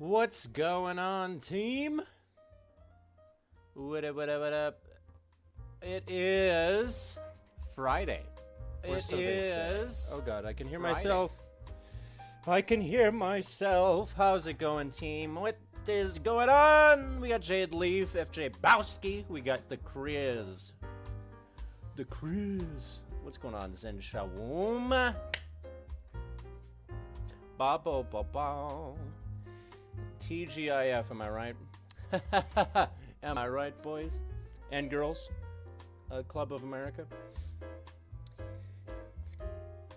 What's going on, team? What up? It is Friday. Or so they say. Oh god, I can hear Friday. myself. I can hear myself. How's it going, team? What is going on? We got Jade Leaf, FJ Bowski. We got the Kriz. What's going on, Zen Shawum? Babo Babo. TGIF, am I right? Am I right, boys and girls? Club of America.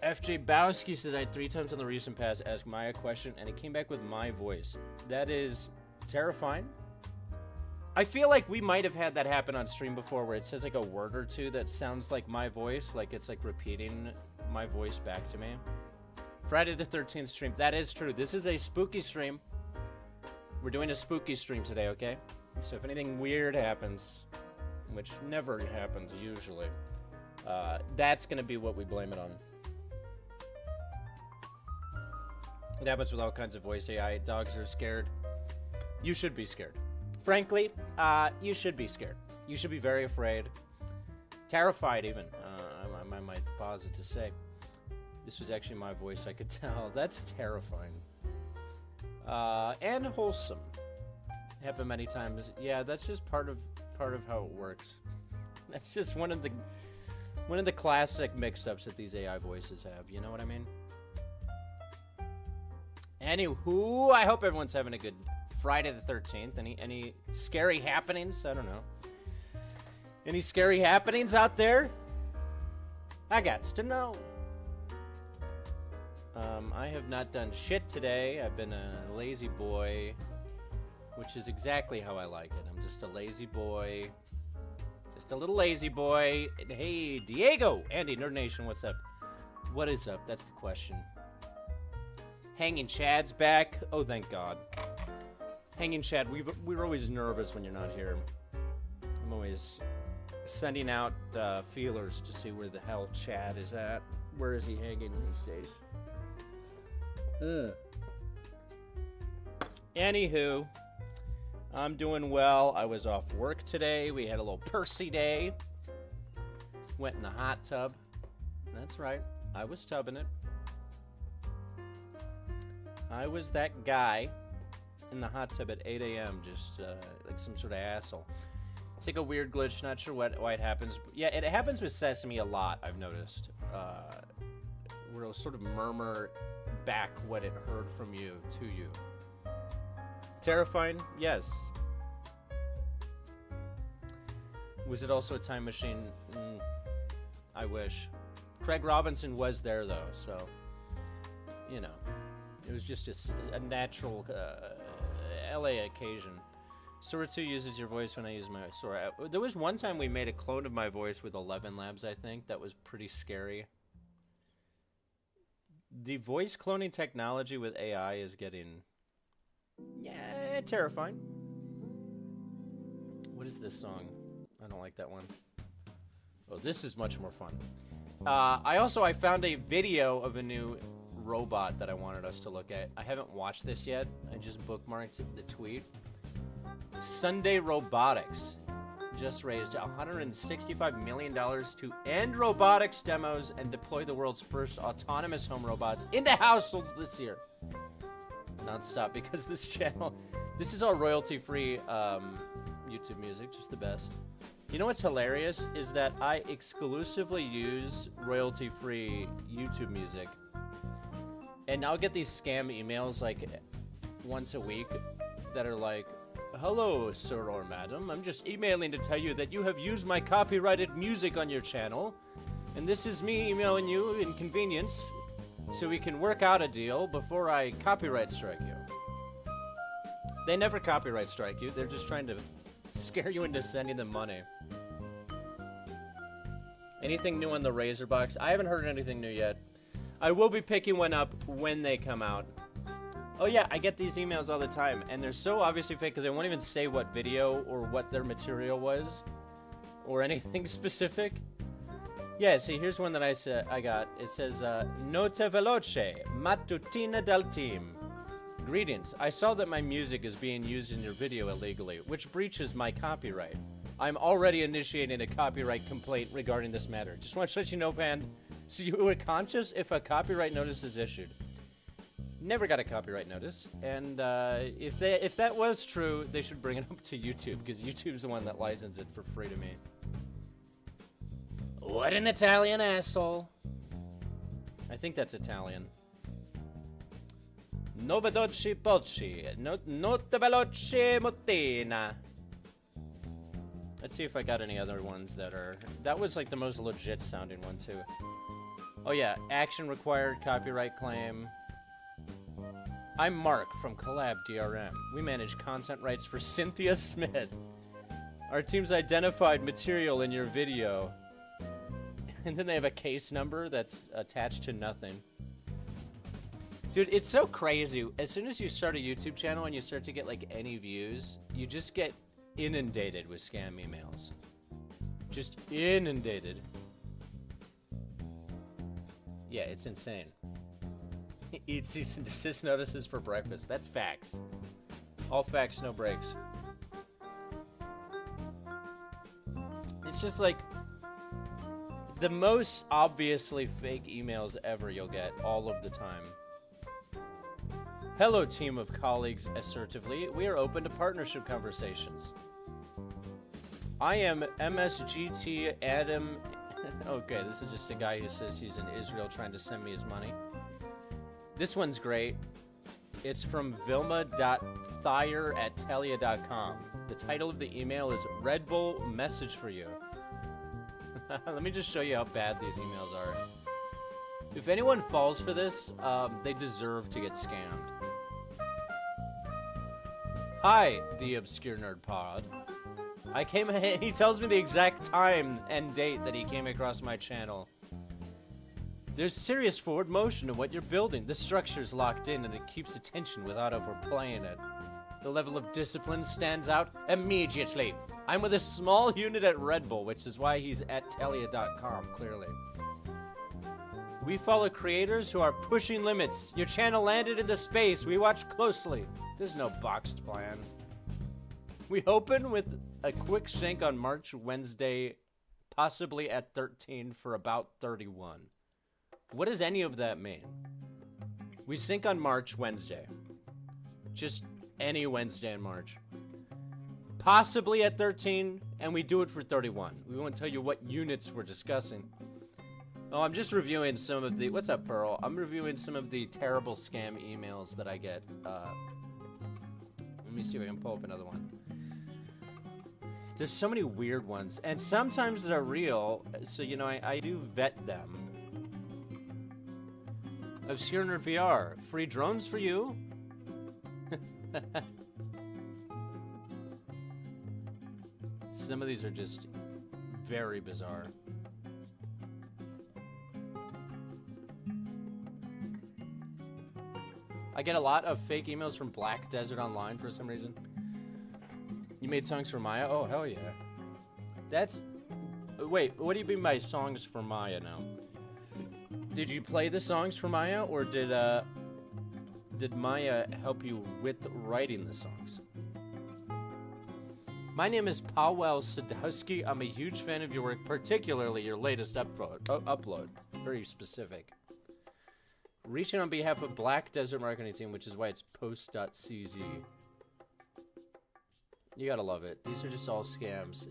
FJ Bowski says I had 3 times on the recent past asked Maya a question and it came back with my voice. That is terrifying. I feel like we might have had that happen on stream before where it says like a word or two that sounds like my voice, like it's like repeating my voice back to me. Friday the 13th stream. That is true. This is a spooky stream. We're doing a spooky stream today, okay? So if anything weird happens, which never happens usually, that's going to be what we blame it on. It happens with all kinds of voice AI. Dogs are scared. You should be scared. Frankly, you should be scared. You should be very afraid. Terrified, even. I might pause it to say. This was actually my voice, I could tell. That's terrifying. And wholesome. Happened many times. Yeah, that's just part of how it works. That's just one of the classic mix-ups that these AI voices have. You know what I mean? Anywho, I hope everyone's having a good Friday the 13th. Any scary happenings? I don't know. Any scary happenings out there? I gots to know. I have not done shit today. I've been a lazy boy, which is exactly how I like it. I'm just a lazy boy. Just a little lazy boy. And hey, Diego! Andy, Nerd Nation, what's up? What is up? That's the question. Hanging Chad's back. Oh, thank God. Hanging Chad, we're always nervous when you're not here. I'm always sending out feelers to see where the hell Chad is at. Where is he hanging these days? Anywho, I'm doing well. I was off work today. We had a little Percy day. Went in the hot tub. That's right. I was tubbing it. I was that guy in the hot tub at 8 a.m. just like some sort of asshole. It's like a weird glitch. Not sure why it happens. Yeah, it happens with Sesame a lot, I've noticed. Where it'll sort of murmur back what it heard from you to you. Terrifying? Yes. Was it also a time machine? I wish. Craig Robinson was there though, so you know, it was just a natural LA occasion. Sora 2 uses your voice when I use my Sora. There was one time we made a clone of my voice with 11 Labs, I think. That was pretty scary. The voice cloning technology with AI is getting, yeah, terrifying. What is this song? I don't like that one. Oh, this is much more fun. I found a video of a new robot that I wanted us to look at. I haven't watched this yet. I just bookmarked the tweet. Sunday Robotics just raised $165 million to end robotics demos and deploy the world's first autonomous home robots into households this year. Non-stop, because this channel, this is all royalty-free YouTube music, just the best. You know what's hilarious is that I exclusively use royalty-free YouTube music, and I'll get these scam emails like once a week that are like, "Hello, sir or madam. I'm just emailing to tell you that you have used my copyrighted music on your channel, and this is me emailing you in convenience so we can work out a deal before I copyright strike you." They never copyright strike you. They're just trying to scare you into sending them money. Anything new on the Razer box? I haven't heard anything new yet. I will be picking one up when they come out. Oh yeah, I get these emails all the time, and they're so obviously fake because I won't even say what video or what their material was, or anything specific. Yeah, see, here's one that I got. It says, Notte veloce, mattutina del team. Greetings. I saw that my music is being used in your video illegally, which breaches my copyright. I'm already initiating a copyright complaint regarding this matter. Just want to let you know, Pand, so you were conscious if a copyright notice is issued. Never got a copyright notice, and if that was true, they should bring it up to YouTube, because YouTube's the one that licensed it for free to me. What an Italian asshole. I think that's Italian. No veloci bocci, no veloci mottina. Let's see if I got any other ones that are... That was like the most legit sounding one too. Oh yeah, action required, copyright claim. I'm Mark from Collab DRM. We manage content rights for Cynthia Smith. Our team's identified material in your video. And then they have a case number that's attached to nothing. Dude, it's so crazy. As soon as you start a YouTube channel and you start to get like any views, you just get inundated with scam emails. Just inundated. Yeah, it's insane. Eat cease and desist notices for breakfast. That's facts. All facts, no breaks. It's just like the most obviously fake emails ever you'll get all of the time. Hello, team of colleagues, assertively. We are open to partnership conversations. I am MSGT Adam. Okay, this is just a guy who says he's in Israel trying to send me his money. This one's great. It's from vilma.thayer@telia.com. The title of the email is Red Bull Message for You. Let me just show you how bad these emails are. If anyone falls for this, they deserve to get scammed. Hi, the Obscure Nerd Pod. He tells me the exact time and date that he came across my channel. There's serious forward motion in what you're building. The structure's locked in and it keeps attention without overplaying it. The level of discipline stands out immediately. I'm with a small unit at Red Bull, which is why he's at telia.com, clearly. We follow creators who are pushing limits. Your channel landed in the space. We watch closely. There's no boxed plan. We open with a quick sync on March Wednesday, possibly at 13 for about 31. What does any of that mean? We sync on March Wednesday. Just any Wednesday in March. Possibly at 13, and we do it for 31. We won't tell you what units we're discussing. Oh, I'm just reviewing some of the... What's up, Pearl? I'm reviewing some of the terrible scam emails that I get. Let me see if I can pull up another one. There's so many weird ones, and sometimes they're real, so, you know, I do vet them. Obscure Nerd VR. Free drones for you? Some of these are just very bizarre. I get a lot of fake emails from Black Desert Online for some reason. You made songs for Maya? Oh, hell yeah. That's... Wait, what do you mean by songs for Maya now? Did you play the songs for Maya, or did Maya help you with writing the songs? My name is Powell Sadowski. I'm a huge fan of your work, particularly your latest upload. Very specific. Reaching on behalf of Black Desert Marketing Team, which is why it's post.cz. You gotta love it. These are just all scams.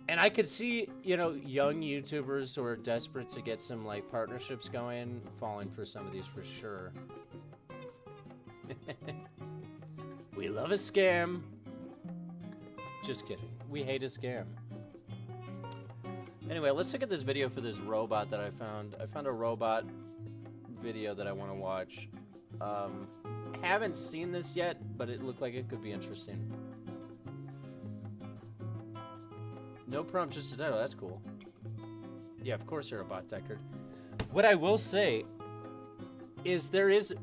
And I could see, you know, young YouTubers who are desperate to get some, like, partnerships going, falling for some of these for sure. We love a scam. Just kidding. We hate a scam. Anyway, let's look at this video for this robot that I found. I found a robot video that I want to watch. Haven't seen this yet, but it looked like it could be interesting. No prompt, just a title. That's cool. Yeah, of course you're a bot, Deckard. What I will say is there is...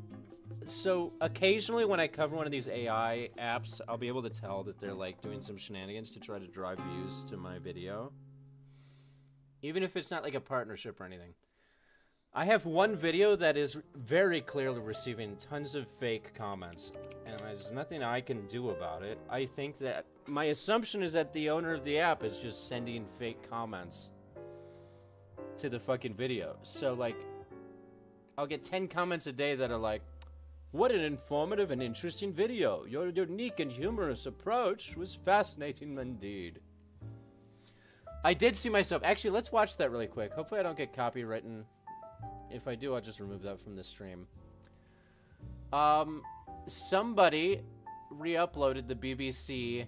So, occasionally when I cover one of these AI apps, I'll be able to tell that they're, like, doing some shenanigans to try to drive views to my video. Even if it's not, like, a partnership or anything. I have one video that is very clearly receiving tons of fake comments, and there's nothing I can do about it. I think that my assumption is that the owner of the app is just sending fake comments to the fucking video. So like, I'll get 10 comments a day that are like, "What an informative and interesting video. Your unique and humorous approach was fascinating indeed." I did see myself. Actually, let's watch that really quick. Hopefully I don't get copywritten. If I do, I'll just remove that from the stream. Somebody re-uploaded the BBC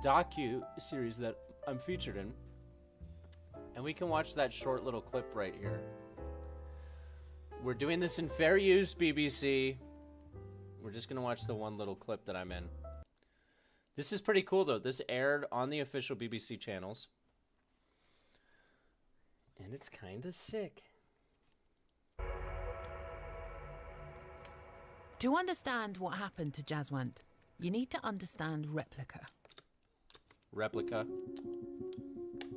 docu-series that I'm featured in. And we can watch that short little clip right here. We're doing this in fair use, BBC. We're just gonna watch the one little clip that I'm in. This is pretty cool, though. This aired on the official BBC channels. And it's kind of sick. To understand what happened to Jaswant, you need to understand replika. Replika.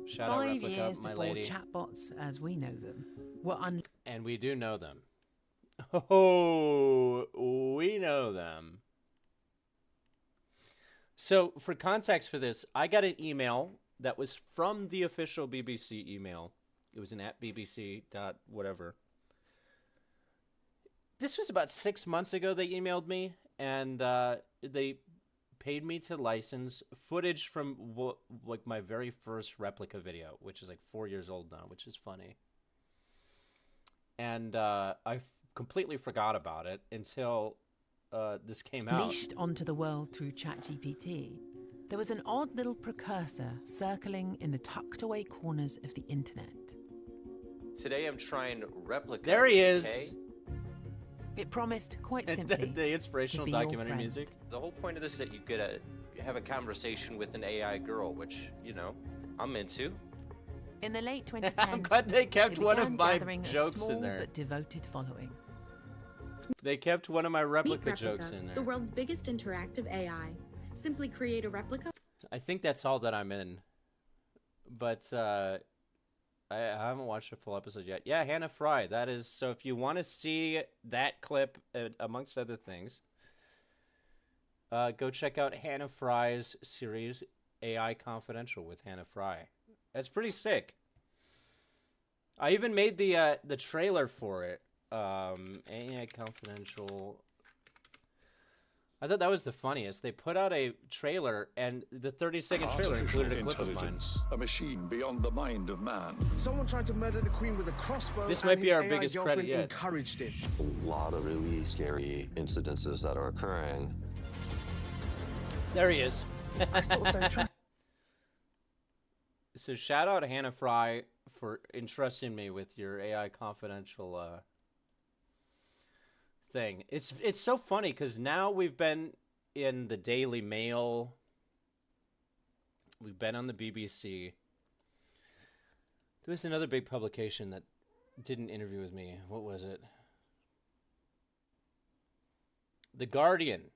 Shout out 5 Replika, years my before lady. chatbots, as we know them, were And we do know them. Oh, we know them. So, for context for this, I got an email that was from the official BBC email. It was an @bbc. whatever. This was about 6 months ago they emailed me, and they paid me to license footage from like my very first replica video, which is like 4 years old now, which is funny. And I completely forgot about it until this came out. Unleashed onto the world through ChatGPT, there was an odd little precursor circling in the tucked away corners of the internet. Today I'm trying replica. There he is. Okay? It promised, quite simply, the inspirational to be your documentary friend. music. The whole point of this is that you get to have a conversation with an AI girl, which, you know, I'm into. In the late 2010s, I'm glad they kept it one of began my gathering a jokes small in there. but devoted following. They kept one of my Meet replica jokes in the there. world's biggest interactive AI. Simply create a replica. I think that's all that I'm in. But I haven't watched a full episode yet. Yeah, Hannah Fry. That is, so if you want to see that clip, amongst other things, go check out Hannah Fry's series, AI Confidential with Hannah Fry. That's pretty sick. I even made the trailer for it. AI Confidential. I thought that was the funniest. They put out a trailer, and the 30-second trailer included a clip of mine. A machine beyond the mind of man. Someone tried to murder the queen with a crossbow. This and might be his our AI biggest credit girlfriend yet. Encouraged it. A lot of really scary incidences that are occurring. There he is. So shout out to Hannah Fry for entrusting me with your AI Confidential thing. It's so funny because now we've been in the Daily Mail. We've been on the BBC. There was another big publication that did an interview with me. What was it? The Guardian.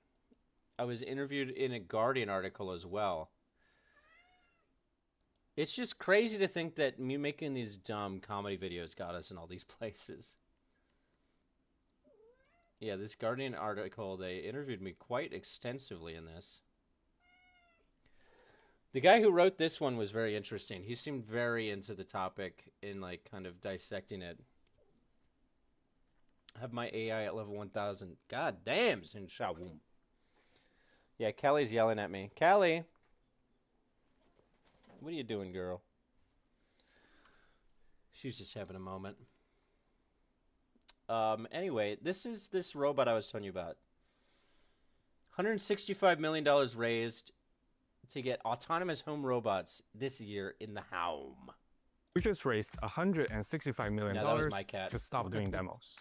I was interviewed in a Guardian article as well. It's just crazy to think that me making these dumb comedy videos got us in all these places. Yeah, this Guardian article, they interviewed me quite extensively in this. The guy who wrote this one was very interesting. He seemed very into the topic in like kind of dissecting it. I have my AI at level 1000. God damn, Xin Shawoom. Yeah, Kelly's yelling at me. Kelly! What are you doing, girl? She's just having a moment. Anyway, this is this robot I was telling you about. $165 million raised to get autonomous home robots this year in the home. We just raised $165 million No, that was my cat. to stop doing demos.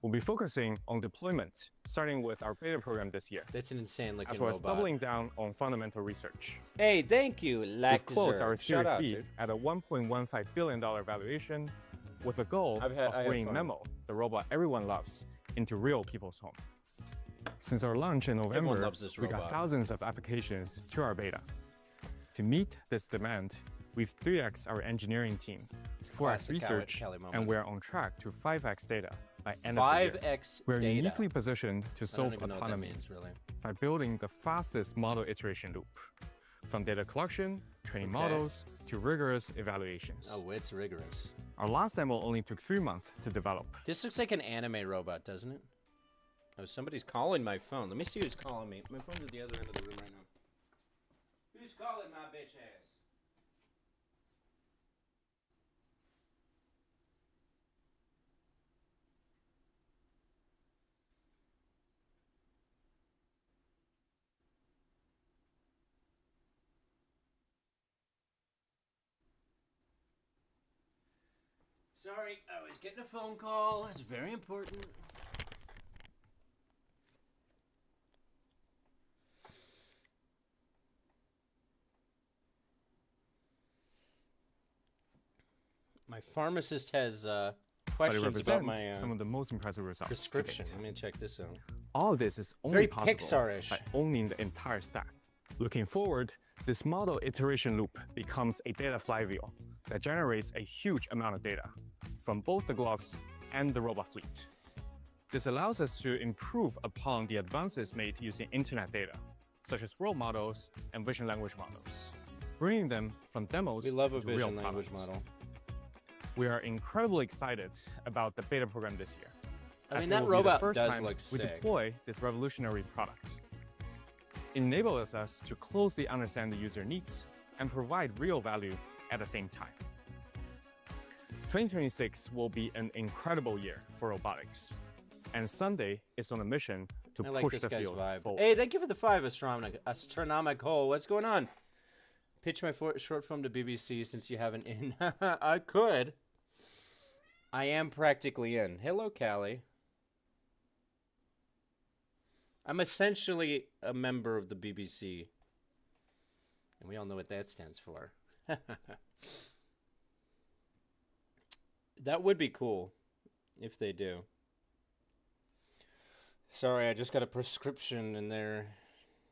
We'll be focusing on deployment, starting with our beta program this year, That's an insane looking as well as robot. doubling down on fundamental research. Hey, thank you, We've closed our Shout Series out, B dude. at a $1.15 billion valuation, with a goal I of had bringing fun. Memo, the robot everyone loves, into real people's home. Since our launch in Everyone November, loves this we got robot. thousands of applications to our beta. To meet this demand, we've 3x our engineering team, It's a 4x classic research, Kelly moment. and we're on track to 5x data by end of the year. 5x We're data. uniquely positioned to I don't solve even know what that autonomy means, really. by building the fastest model iteration loop, from data collection, training Okay. models, to rigorous evaluations. Oh, it's rigorous. Our last demo only took 3 months to develop. This looks like an anime robot, doesn't it? Oh, somebody's calling my phone. Let me see who's calling me. My phone's at the other end of the room right now. Who's calling my bitch ass? Sorry, I was getting a phone call. It's very important. My pharmacist has But it questions about represents my some of the most impressive results. to prescription. date. Let me check this out. All of this is only Very possible Pixar-ish. by owning the entire stack. Looking forward, this model iteration loop becomes a data flywheel that generates a huge amount of data from both the Glocks and the robot fleet. This allows us to improve upon the advances made using internet data, such as world models and vision language models, bringing them from demos We love a to real vision language products. model. We are incredibly excited about the beta program this year. I as mean, it that will be the robot first does time look we sick. deploy this revolutionary product. It enables us to closely understand the user needs and provide real value at the same time. 2026 will be an incredible year for robotics, and Sunday is on a mission to I like push this the guy's field vibe. forward. Hey, thank you for the 5 astronomical. What's going on? Pitch my short film to BBC since you haven't in. I could. I am practically in. Hello, Callie. I'm essentially a member of the BBC. And we all know what that stands for. That would be cool if they do. Sorry, I just got a prescription and they're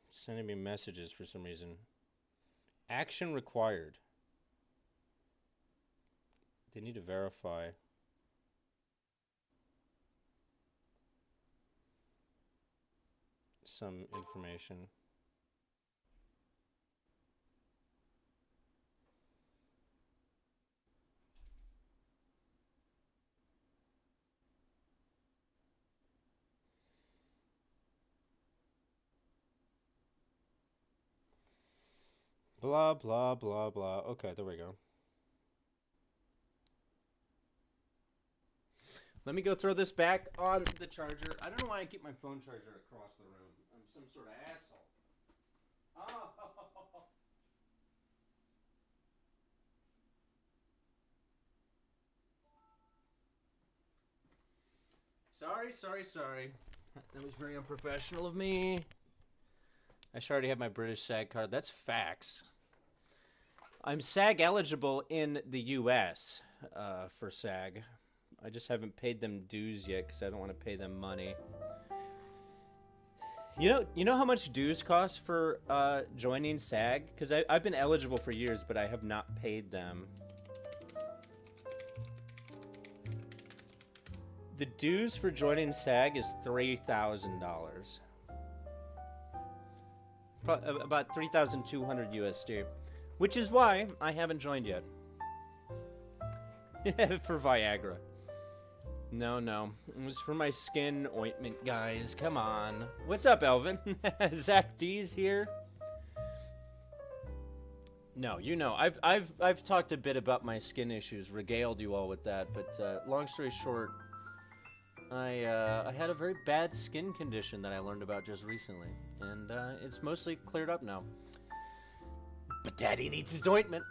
sending me messages for some reason. Action required. They need to verify. Some information. Blah, blah, blah, blah. Okay, there we go. Let me go throw this back on the charger. I don't know why I keep my phone charger across the room. I'm some sort of asshole. Oh. Sorry. That was very unprofessional of me. I should already have my British SAG card. That's facts. I'm SAG eligible in the U.S. For SAG. I just haven't paid them dues yet because I don't want to pay them money. You know how much dues cost for joining SAG? Because I've been eligible for years, but I have not paid them. The dues for joining SAG is $3,000. About 3,200 USD, which is why I haven't joined yet. For Viagra. No, it was for my skin ointment, guys. Come on. What's up, Elvin? Zach D's here. No, you know, I've talked a bit about my skin issues, regaled you all with that, but long story short, I had a very bad skin condition that I learned about just recently, and it's mostly cleared up now. But Daddy needs his ointment.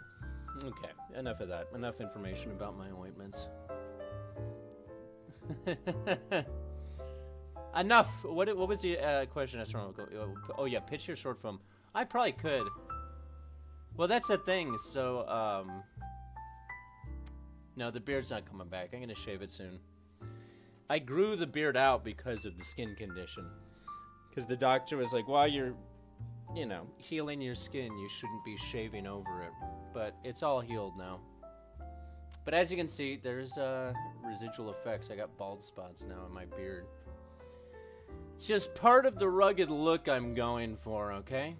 Okay, enough of that. Enough information about my ointments. Enough. What was the question? Oh yeah, pitch your short film. I probably could. Well, that's the thing. So no, the beard's not coming back. I'm gonna shave it soon. I grew the beard out because of the skin condition. Because the doctor was like, "Well, you know, healing your skin. You shouldn't be shaving over it. But it's all healed now. But as you can see, there's residual effects. I got bald spots now in my beard. It's just part of the rugged look I'm going for, okay?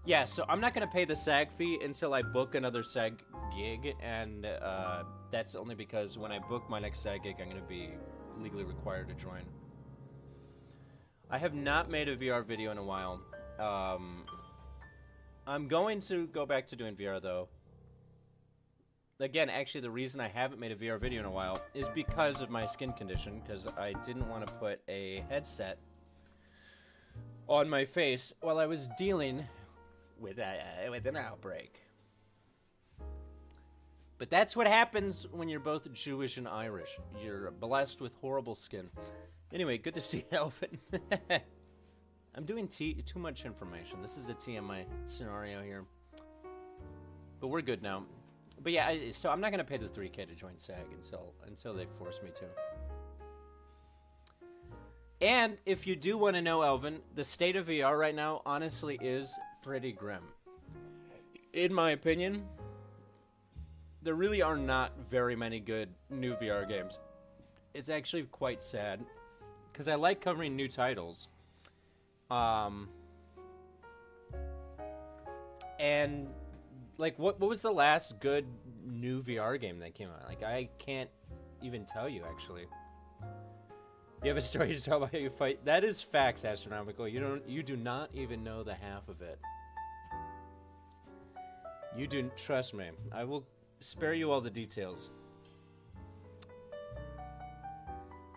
Yeah, so I'm not going to pay the SAG fee until I book another SAG gig, and that's only because when I book my next SAG gig, I'm going to be legally required to join. I have not made a VR video in a while. I'm going to go back to doing VR, though. Again, actually, the reason I haven't made a VR video in a while is because of my skin condition, because I didn't want to put a headset on my face while I was dealing with an outbreak. But that's what happens when you're both Jewish and Irish. You're blessed with horrible skin. Anyway, good to see you, Elvin. I'm doing too much information. This is a TMI scenario here. But we're good now. But yeah, so I'm not going to pay the $3K to join SAG until they force me to. And if you do want to know, Elvin, the state of VR right now honestly is pretty grim. In my opinion, there really are not very many good new VR games. It's actually quite sad, because I like covering new titles. And like, what was the last good new VR game that came out? Like, I can't even tell you, actually. You have a story to tell about how you fight? That is facts, Astronomical. You do not even know the half of it. You do, trust me. I will spare you all the details.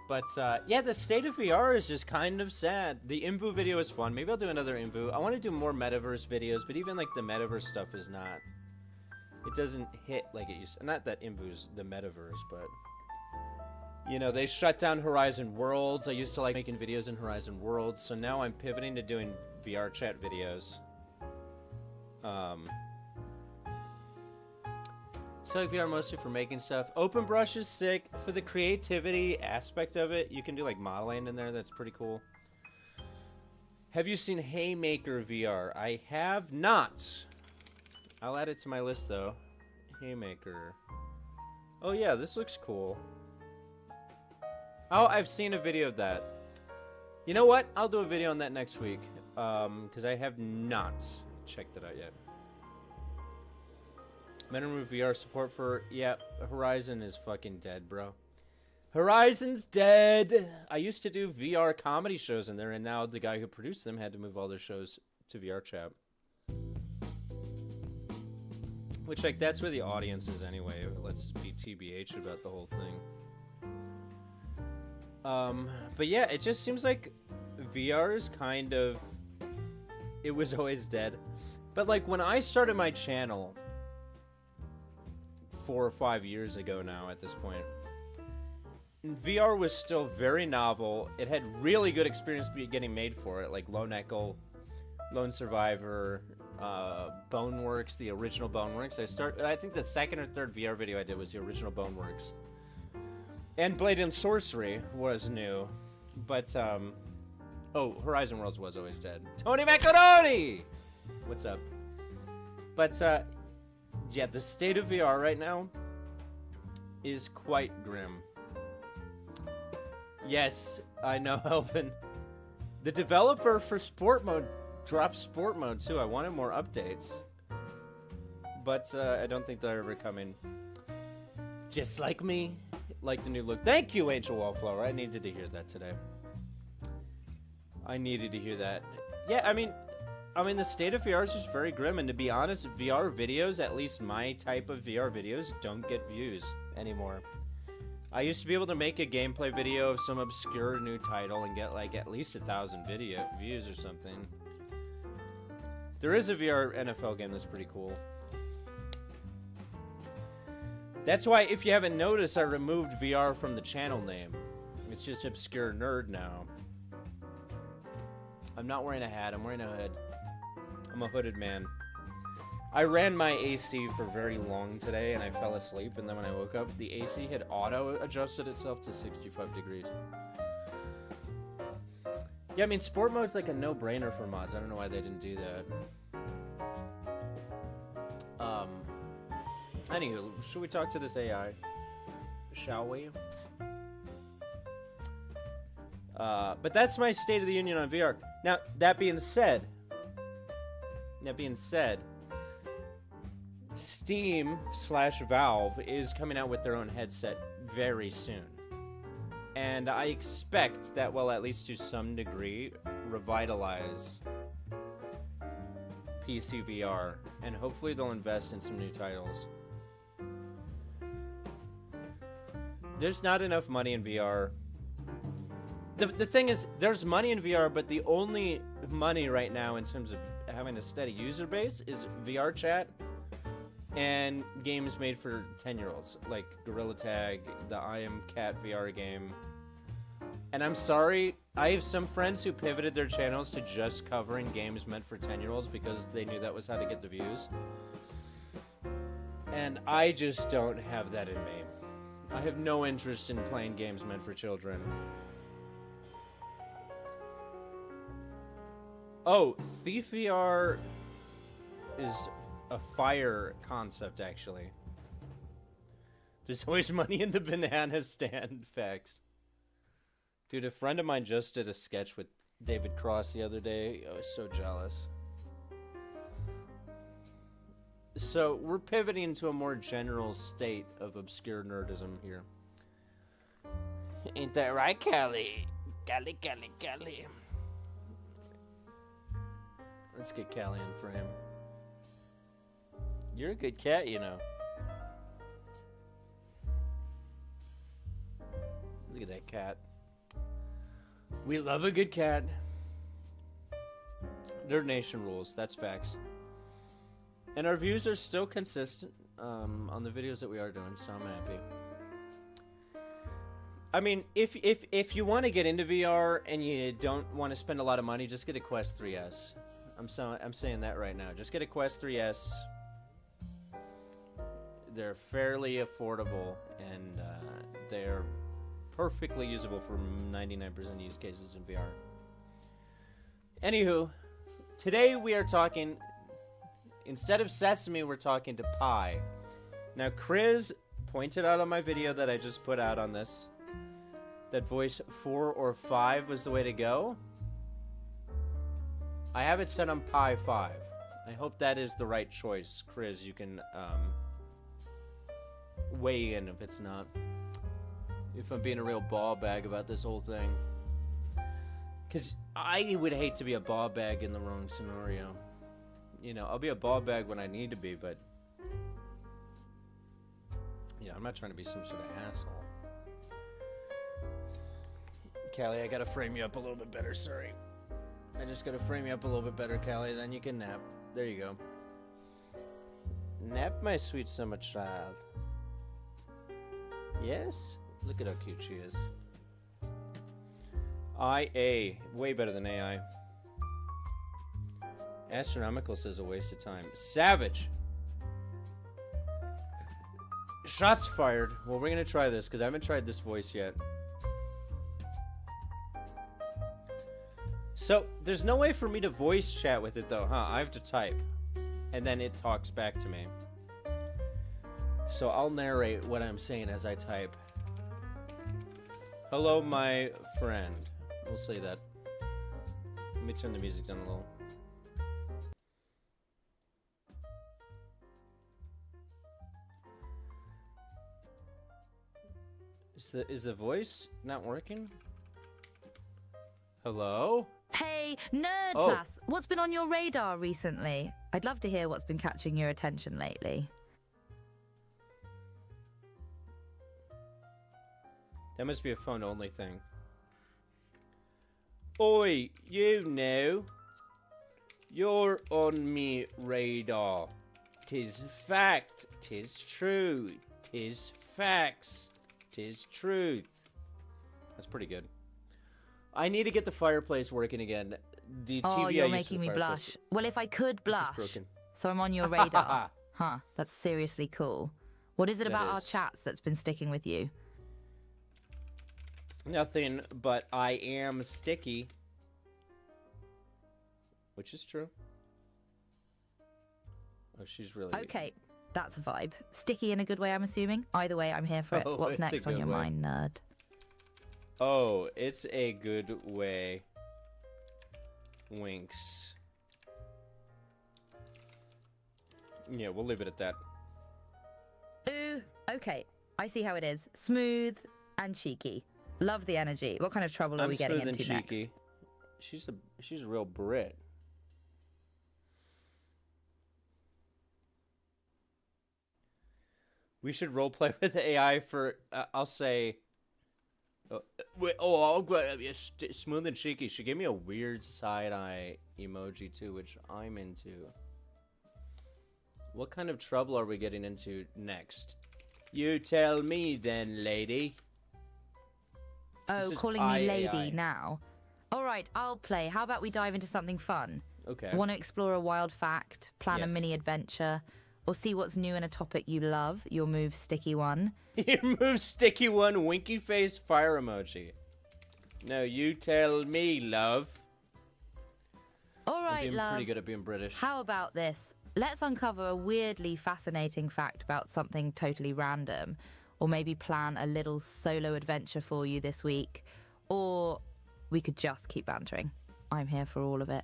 But, yeah, the state of VR is just kind of sad. The Imvu video is fun. Maybe I'll do another Imvu. I want to do more Metaverse videos, but even, like, the Metaverse stuff is not... It doesn't hit like it used to. Not that Imvu's the Metaverse, but... You know, they shut down Horizon Worlds. I used to like making videos in Horizon Worlds, so now I'm pivoting to doing VR chat videos. So VR mostly for making stuff. OpenBrush is sick. For the creativity aspect of it, you can do like modeling in there. That's pretty cool. Have you seen Haymaker VR? I have not. I'll add it to my list though. Haymaker. Oh yeah, this looks cool. Oh, I've seen a video of that. You know what? I'll do a video on that next week. Because I have not checked it out yet. Minimum VR support for... Yeah, Horizon is fucking dead, bro. Horizon's dead! I used to do VR comedy shows in there, and now the guy who produced them had to move all their shows to VR chat. Which, like, that's where the audience is anyway. Let's be TBH about the whole thing. But yeah, it just seems like VR is kind of... It was always dead. But, like, when I started my channel... 4 or 5 years ago now at this point. VR was still very novel. It had really good experience getting made for it, like Lone Echo, Lone Survivor, Boneworks, the original Boneworks. I think the second or third VR video I did was the original Boneworks. And Blade and Sorcery was new. But, oh, Horizon Worlds was always dead. Tony Macaroni! What's up? But, yeah, the state of VR right now is quite grim. Yes, I know, Elvin. The developer for Sport Mode dropped Sport Mode, too. I wanted more updates. But I don't think they're ever coming. Just like me. Like the new look. Thank you, Angel Wallflower. I needed to hear that today. I needed to hear that. Yeah, I mean, the state of VR is just very grim, and to be honest, VR videos, at least my type of VR videos, don't get views anymore. I used to be able to make a gameplay video of some obscure new title and get, like, at least 1,000 views or something. There is a VR NFL game that's pretty cool. That's why, if you haven't noticed, I removed VR from the channel name. It's just Obscure Nerd now. I'm not wearing a hat, I'm wearing a hood. I'm a hooded man. I ran my AC for very long today and I fell asleep, and then when I woke up, the AC had auto-adjusted itself to 65 degrees. Yeah, I mean, sport mode's like a no-brainer for mods. I don't know why they didn't do that. Anywho, should we talk to this AI? Shall we? But that's my State of the Union on VR. Now, that being said, Steam/Valve is coming out with their own headset very soon. And I expect that will, at least to some degree, revitalize PC VR. And hopefully they'll invest in some new titles. There's not enough money in VR. The thing is, there's money in VR, but the only money right now in terms of having a steady user base is VR chat and games made for 10-year-olds, like Gorilla Tag, the I Am Cat VR game. And I'm sorry, I have some friends who pivoted their channels to just covering games meant for 10-year-olds because they knew that was how to get the views. And I just don't have that in me. I have no interest in playing games meant for children. Oh, Thief VR is a fire concept, actually. There's always money in the banana stand, facts. Dude, a friend of mine just did a sketch with David Cross the other day. I was so jealous. So, we're pivoting to a more general state of obscure nerdism here. Ain't that right, Callie? Callie. Let's get Callie in frame. You're a good cat, you know. Look at that cat. We love a good cat. Nerd Nation rules, that's facts. And our views are still consistent on the videos that we are doing, so I'm happy. I mean, if you want to get into VR and you don't want to spend a lot of money, just get a Quest 3S. I'm saying that right now. Just get a Quest 3S. They're fairly affordable, and they're perfectly usable for 99% use cases in VR. Anywho, today we are talking... Instead of Sesame, we're talking to Pi. Now, Chris pointed out on my video that I just put out on this that voice 4 or 5 was the way to go. I have it set on Pi 5. I hope that is the right choice. Chris, you can weigh in if it's not. If I'm being a real ball bag about this whole thing. Because I would hate to be a ball bag in the wrong scenario. You know, I'll be a ball bag when I need to be, but... You know, I'm not trying to be some sort of asshole. Callie, I gotta frame you up a little bit better, sorry. I just gotta frame you up a little bit better, Callie, then you can nap. There you go. Nap, my sweet summer child. Yes? Look at how cute she is. IA. Way better than AI. Astronomical says a waste of time. Savage! Shots fired. Well, we're gonna try this, because I haven't tried this voice yet. So, there's no way for me to voice chat with it, though, huh? I have to type. And then it talks back to me. So, I'll narrate what I'm saying as I type. Hello, my friend. We'll say that. Let me turn the music down a little. Is the voice not working? Hello? Hey, Nerd Oh. Plus, what's been on your radar recently? I'd love to hear what's been catching your attention lately. That must be a phone-only thing. Oi, you know. You're on me radar. 'Tis fact, 'tis true, 'tis facts, 'tis truth. That's pretty good. I need to get the fireplace working again. The TV Oh, I you're used making for me the fireplace blush. Well, if I could blush, broken. so I'm on your radar. Huh, that's seriously cool. What is it That about our is. chats that's been sticking with you? Nothing, but I am sticky. which is true. Oh, she's really Okay, that's a vibe. Sticky in a good way, I'm assuming. Either way, I'm here for it. Oh, What's it's a next on good your way. mind, nerd? Oh, it's a good way. Winks. Yeah, we'll leave it at that. Ooh, okay. I see how it is. Smooth and cheeky. Love the energy. What kind of trouble are I'm we getting smooth and into next? cheeky. She's a real Brit. We should roleplay with AI for, I'll say, I'll go smooth and cheeky. She gave me a weird side-eye emoji too, which I'm into. What kind of trouble are we getting into next? You tell me then, lady. This Oh, is calling me lady IAI. now. All right, I'll play. How about we dive into something fun? Okay. Want to explore a wild fact, plan Yes. a mini adventure, or see what's new in a topic you love? Your move, sticky one. You move sticky one, winky face, fire emoji. No, you tell me, love. All I'm right, being love. pretty good at being British. How about this? Let's uncover a weirdly fascinating fact about something totally random, or maybe plan a little solo adventure for you this week, or we could just keep bantering. I'm here for all of it.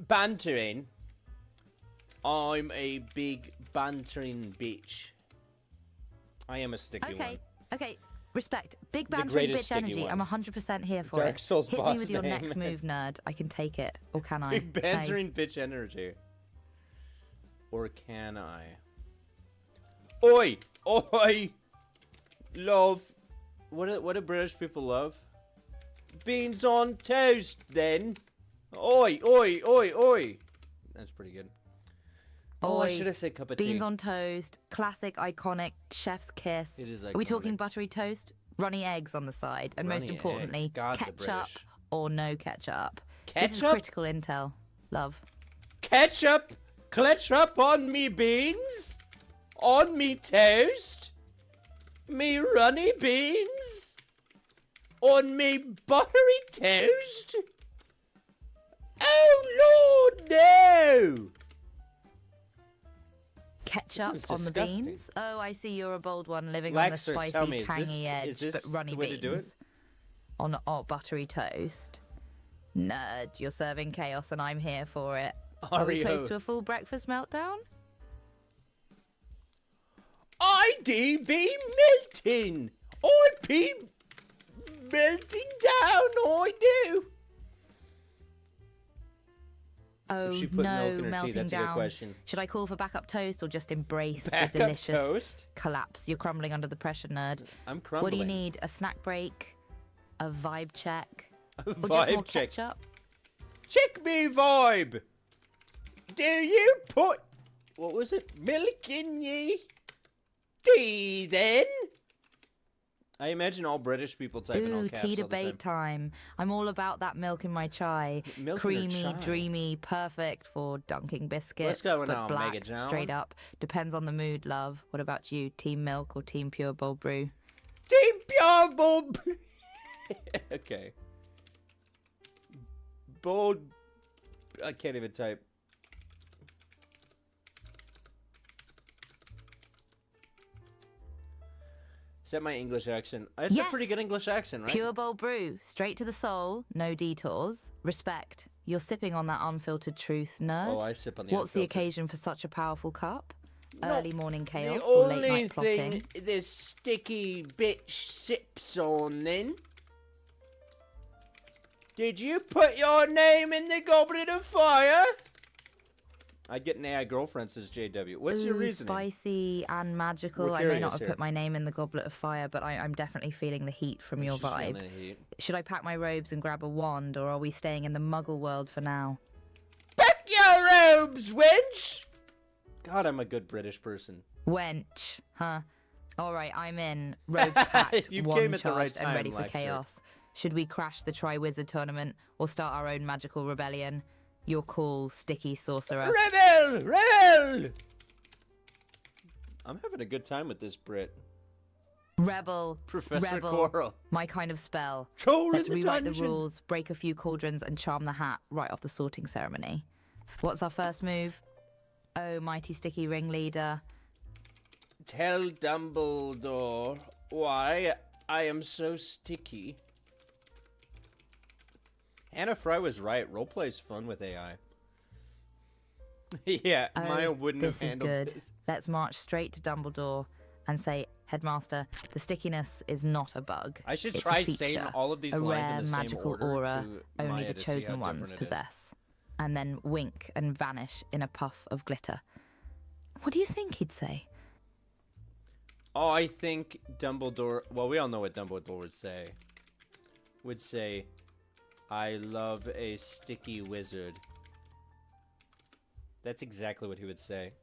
Bantering? I'm a big bantering bitch. I am a sticky Okay, one. okay. Respect. Big The bantering greatest bitch sticky energy. one. I'm 100% here for Dark it. Souls Hit me boss with your name. next move, nerd. I can take it. Or can I? Big bantering bitch energy. Or can I? Oi! Oi! Love. What do British people love? Beans on toast, then. Oi, oi, oi, oi. That's pretty good. Oh, I Oi, should have said cup of tea. Beans on toast. Classic, iconic, chef's kiss. It is Are we talking iconic. buttery toast? Runny eggs on the side. And most Runny importantly, eggs. God, the ketchup British. or no ketchup. This is Ketchup? critical intel. Love. Ketchup? Ketchup on me beans? On me toast? Me runny beans? On me buttery toast? Oh, Lord, no! Ketchup sounds on the disgusting. beans? Oh, I see you're a bold one living Lexer, on the tell spicy, me, is tangy this- edge, is this but runny the way to beans. do it? On buttery toast. Nerd, you're serving chaos and I'm here for it. Are we close Oreo. to a full breakfast meltdown? I do be melting. I be melting down. I do. Oh she put no, milk in her tea? melting That's a good down. question. Should I call for backup toast or just embrace Backup the delicious toast? collapse? You're crumbling under the pressure, nerd. I'm crumbling. What do you need? A snack break? A vibe check? A Or just vibe more check. ketchup? Check me vibe. Do you put, what was it, milk in ye tea then? I imagine all British people type in all Ooh, caps tea all the debate time. time. I'm all about that milk in my chai. Milk in her Creamy, chai. dreamy, perfect for dunking biscuits. go but now, black, Mega John. straight up. Depends on the mood, love. What about you? Team milk or team pure bold brew? Team Pure Bold. Okay. Bold. I can't even type. Is that my English accent? It's a pretty Yes. good English accent, right? Pure bold brew, straight to the soul, no detours. Respect. You're sipping on that unfiltered truth, nerd. Oh, I sip on the What's the unfiltered. occasion for such a powerful cup? No, Early morning chaos the or late only night plotting? thing this sticky bitch sips on then. Did you put your name in the goblet of fire? I'd get an AI girlfriend, says JW. What's your Ooh, reasoning? spicy and magical. We're I may not curious have here. put my name in the goblet of fire, but I'm definitely feeling the heat from your She's feeling vibe. the heat. Should I pack my robes and grab a wand, or are we staying in the muggle world for now? Pack your robes, wench! God, I'm a good British person. Wench, huh? All right, I'm in. Robe packed, You wand came at the right charged, and time, ready for Lexer. chaos. Should we crash the Tri-Wizard tournament or start our own magical rebellion? You're cool, sticky sorcerer. Rebel! Rebel! I'm having a good time with this Brit. Rebel. Professor Rebel. Quirrell. My kind of spell. Troll Let's in the rewrite dungeon. the rules, break a few cauldrons, and charm the hat right off the sorting ceremony. What's our first move? Oh, mighty sticky ringleader. Tell Dumbledore why I am so sticky. Hannah Fry was right. Roleplay's fun with AI. Yeah, Maya wouldn't have This is handled good. this. Let's march straight to Dumbledore and say, Headmaster, the stickiness is not a bug. I should It's try a feature, saying all of these a lines rare in the same magical order aura to only Maya the to see how chosen ones different it is. possess. And then wink and vanish in a puff of glitter. What do you think he'd say? Oh, I think Dumbledore... Well, we all know what Dumbledore would say. Would say, I love a sticky wizard. That's exactly what he would say.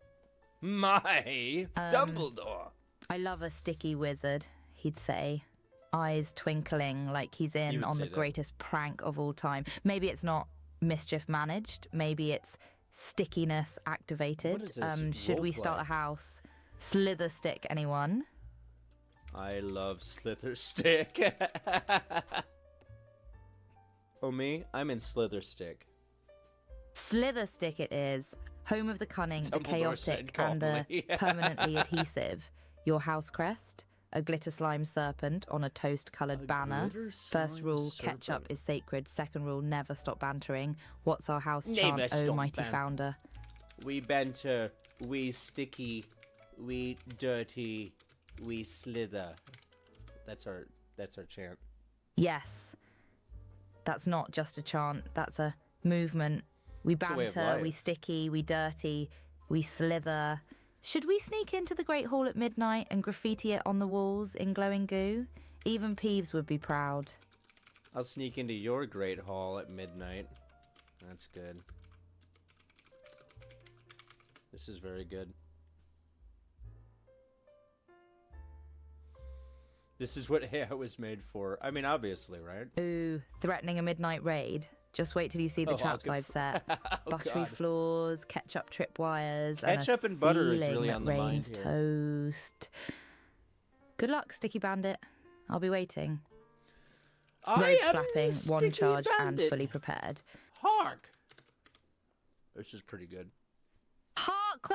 My Dumbledore! I love a sticky wizard, he'd say. Eyes twinkling like he's He in would on say the that. greatest prank of all time. Maybe it's not mischief managed. Maybe it's stickiness activated. What is this? Should we Roleplay? start a house? Slither stick, anyone? I love Slither Stick. Oh, me? I'm in Slither Stick. Slither stick it is. Home of the cunning, the Dumbledore said chaotic, and the calmly. permanently adhesive. Your house crest, a glitter slime serpent on a toast-coloured banner. glitter First slime rule, ketchup serpent. is sacred. Second rule, never stop bantering. What's our house Never chant, stop oh mighty ban- founder? We banter, we sticky, we dirty, we slither. That's our chant. Yes. That's not just a chant, that's a movement. We a way of banter, we life. sticky, we dirty, we slither. Should we sneak into the Great Hall at midnight and graffiti it on the walls in glowing goo? Even Peeves would be proud. I'll sneak into your great hall at midnight. That's good. This is very good. This is what AI was made for. I mean, obviously, right? Ooh, threatening a midnight raid. Just wait till you see the Oh, traps I'll I've set. Oh, Buttery God. floors, ketchup tripwires, Ketchup and a and butter is ceiling really that on the mind rains here. toast. Good luck, Sticky Bandit. I'll be waiting. I Road am flapping, the one Sticky charge, Bandit. and fully prepared. Hark! This is pretty good. Hark,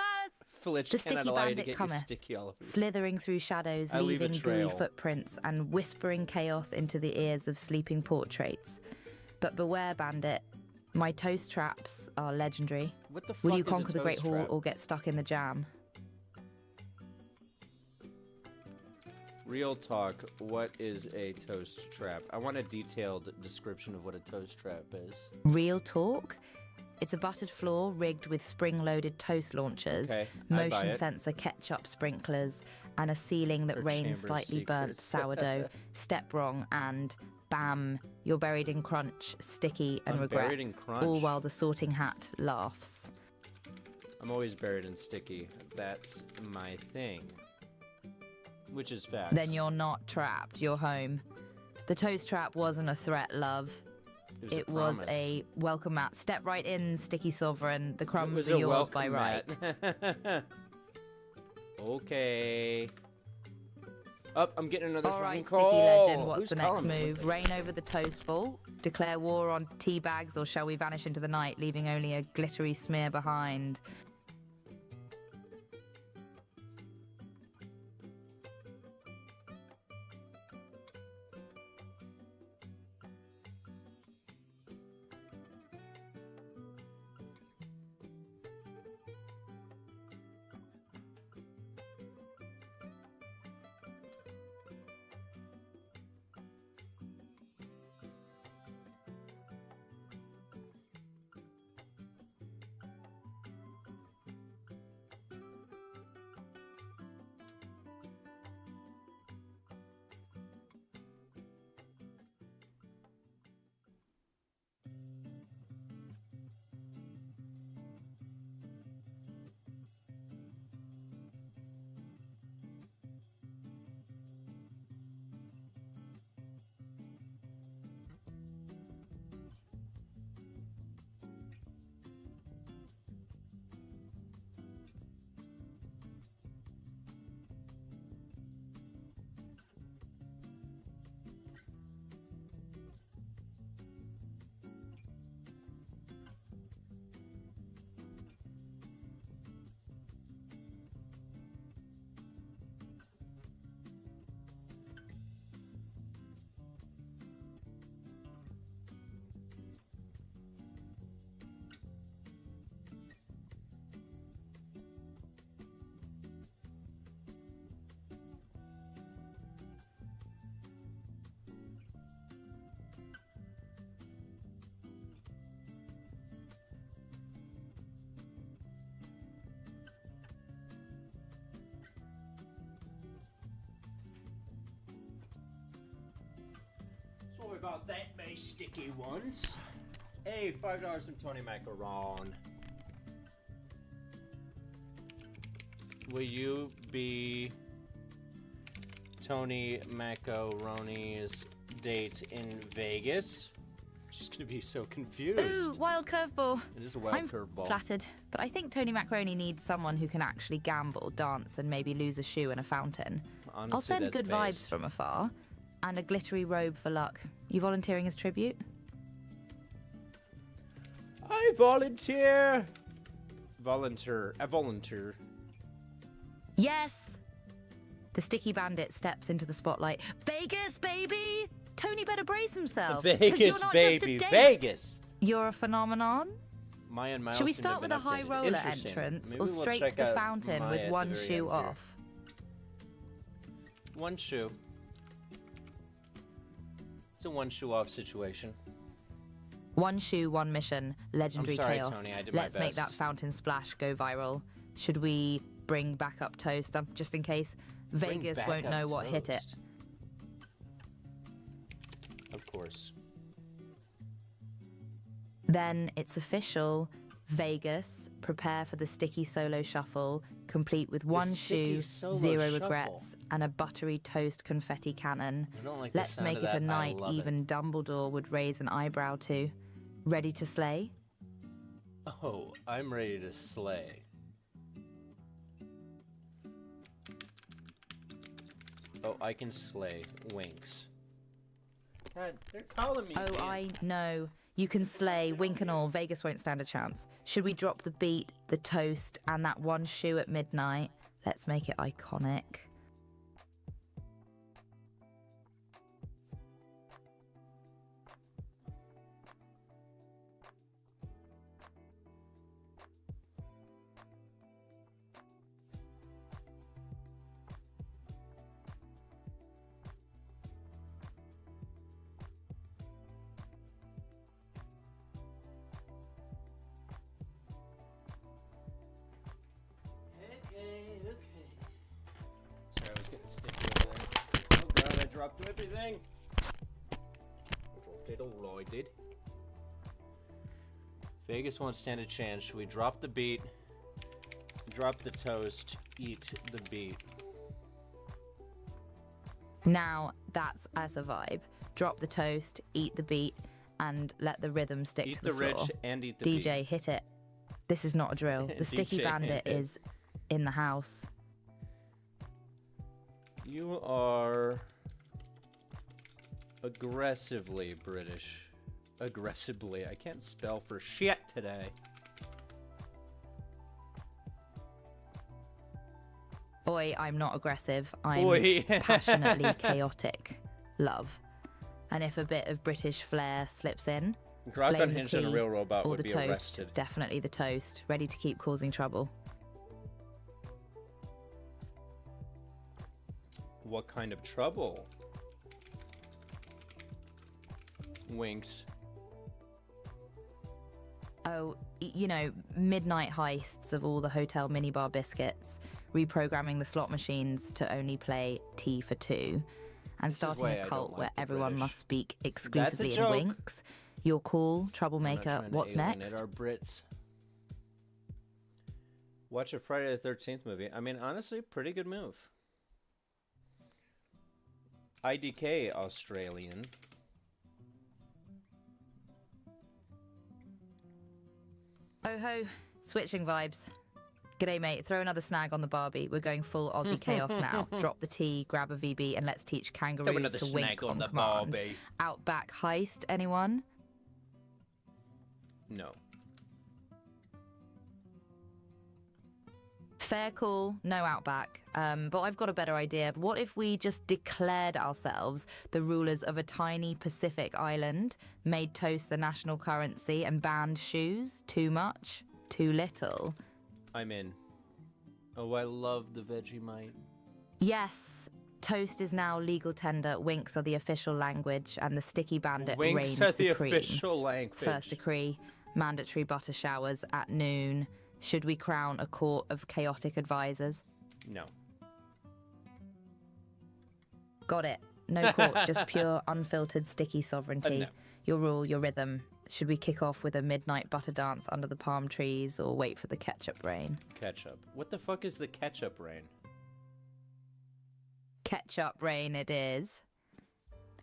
Flitch The cannot Sticky allow you to Bandit get your cometh, sticky all over you. slithering through shadows, I leave a leaving trail. gooey footprints and whispering chaos into the ears of sleeping portraits. But beware, Bandit. My toast traps are legendary. What the fuck Will you is a conquer the Great toast Hall trap? or get stuck in the jam? Real talk, what is a toast trap? I want a detailed description of what a toast trap is. Real talk? It's a buttered floor rigged with spring-loaded toast launchers, Okay, I buy motion it. sensor ketchup sprinklers, and a ceiling that Or rains chamber slightly burnt secrets. sourdough. Step wrong and bam, you're buried in crunch, sticky and I'm regret. buried in crunch. All while the sorting hat laughs. I'm always buried in sticky. That's my thing. Which is facts. Then you're not trapped, you're home. The toast trap wasn't a threat, love. It was promise. a welcome mat. Step right in, Sticky Sovereign. The It crumbs was are a yours by welcome right. mat. Okay. Up, I'm getting another All phone right, call. Sticky Legend, what's Who's the next calling me? move? Reign over the toast ball? Declare war on tea bags, or shall we vanish into the night, leaving only a glittery smear behind? about that, my sticky ones. Hey, $5 from Tony Macaron. Will you be Tony Macaroni's date in Vegas? She's gonna be so confused. Ooh, wild curveball. It is a wild I'm curveball. flattered, but I think Tony Macaroni needs someone who can actually gamble, dance, and maybe lose a shoe in a fountain. Honestly, I'll send that's good based. vibes from afar, and a glittery robe for luck. You volunteering as tribute? I volunteer. I volunteer. Yes! The sticky bandit steps into the spotlight. Vegas, baby! Tony better brace himself. 'cause you're Vegas, not baby, just a date. Vegas. You're a phenomenon? Maya and Miles Should we seem to have start with been a high updated. roller Interesting. entrance Maybe or we'll straight check to the out fountain Maya with at the one very shoe end here. off? One shoe. It's a one shoe off situation. One shoe, one mission, legendary sorry, chaos. Tony, I did my Let's make that best. fountain splash go viral. Should we bring back up toast just in case Bring Vegas back won't up know what hit it? toast. Of course. Then it's official. Vegas, prepare for the sticky solo shuffle, complete with one sticky shoe, solo 0 shuffle. regrets, and a buttery toast confetti cannon. I don't like the Let's sound make of it that, a but I night love it. even Dumbledore would raise an eyebrow to. Ready to slay? Oh, I'm ready to slay. Oh, I can slay. Winks. God, they're calling me. Oh, man. I know. You can slay, wink and all. Vegas won't stand a chance. Should we drop the beat, the toast, and that one shoe at midnight? Let's make it iconic. Okay. Sorry, I was getting sticky over there. Oh god, I dropped everything. I dropped it all, I did. Vegas won't stand a chance. Should we drop the beat, drop the toast, eat the beat? Now that's as a vibe. Drop the toast, eat the beat, and let the rhythm stick Eat to the the floor. rich and eat the beat. DJ, hit it. This is not a drill. The sticky DJ, bandit hit it. is in the house. You are aggressively British. Aggressively. I can't spell for shit today. Oi, I'm not aggressive. I'm Oi. passionately chaotic. Love. And if a bit of British flair slips in, Grok blame the unhinged on a tea real robot or would the be toast. arrested. Definitely the toast. Ready to keep causing trouble. What kind of trouble? Winks. Oh, you know, midnight heists of all the hotel minibar biscuits, reprogramming the slot machines to only play tea for two, and This is starting why I a don't cult like where the everyone British. must speak exclusively in joke. winks. You're cool, I'm not troublemaker. trying to What's alienate next? our Brits. Watch a Friday the 13th movie. I mean, honestly, pretty good move. IDK Australian. Oh ho, switching vibes. G'day, mate. Throw another snag on the Barbie. We're going full Aussie chaos now. Drop the tea, grab a VB, and let's teach kangaroos another to wink snag on the command. Barbie. Outback heist, anyone? No. Fair call, no Outback. But I've got a better idea. What if we just declared ourselves the rulers of a tiny Pacific island, made toast the national currency, and banned shoes? Too much? Too little? I'm in. Oh, I love the Vegemite. Yes, toast is now legal tender. Winks are the official language, and the sticky bandit Winks reigns are the supreme. official language. First decree, mandatory butter showers at noon. Should we crown a court of chaotic advisors? No. Got it. No court, just pure, unfiltered, sticky sovereignty. No. Your rule, your rhythm. Should we kick off with a midnight butter dance under the palm trees or wait for the ketchup rain? Ketchup. What the fuck is the ketchup rain? Ketchup rain it is.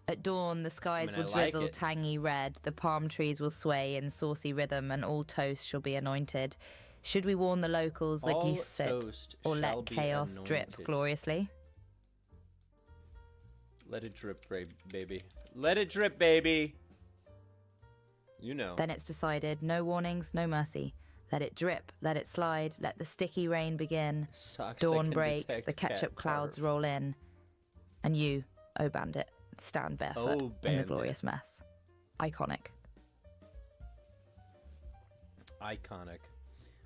At dawn, the skies I mean, will I like drizzle it. tangy red, the palm trees will sway in saucy rhythm, and all toast shall be anointed. Should we warn the locals, let All you sit, toast or shall let be chaos drip anointed. gloriously? Let it drip, baby. Let it drip, baby. You know. Then it's decided, no warnings, no mercy. Let it drip, let it slide, let the sticky rain begin. Socks that Dawn can breaks, detect the ketchup cat clouds barf. roll in. And you, oh bandit, stand barefoot Oh, in the bandit. glorious mess. Iconic. Iconic.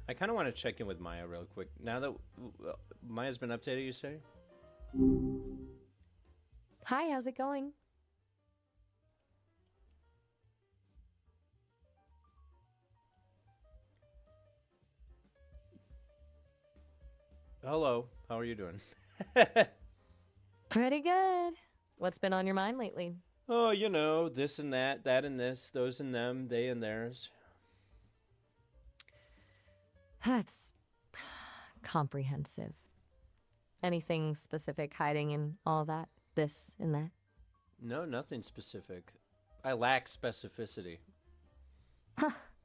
I kind of want to check in with Maya real quick. Now that Maya's been updated, you say? Hi, how's it going? Hello. How are you doing? Pretty good. What's been on your mind lately? Oh, you know, this and that and this, those and them, they and theirs. That's comprehensive. Anything specific hiding in all that? This and that? No, nothing specific. I lack specificity.